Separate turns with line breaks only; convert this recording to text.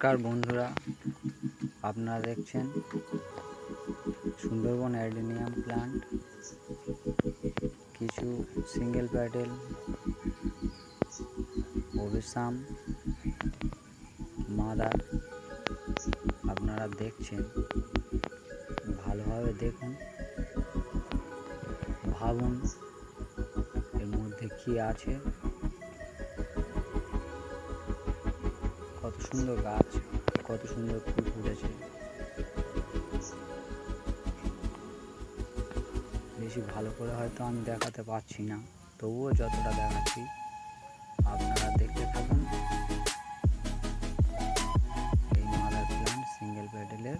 নমস্কার বন্ধুরা, আপনারা দেখছেন সুন্দরবন অ্যাডেনিয়াম প্লান্ট। কিছু সিঙ্গেল প্যাটেল অবিসাম মাদার আপনারা দেখছেন। ভালোভাবে দেখুন, ভাবুন এর মধ্যে কি আছে। কত সুন্দর গাছ, কত সুন্দর ফুল ফুটেছে। বেশি ভালো করে হয়তো আমি দেখাতে পারছি না, তবুও যতটা দেখাচ্ছি আপনারা দেখতে থাকুন। এই মাদার প্ল্যান্ট সিঙ্গেল প্যাটেলের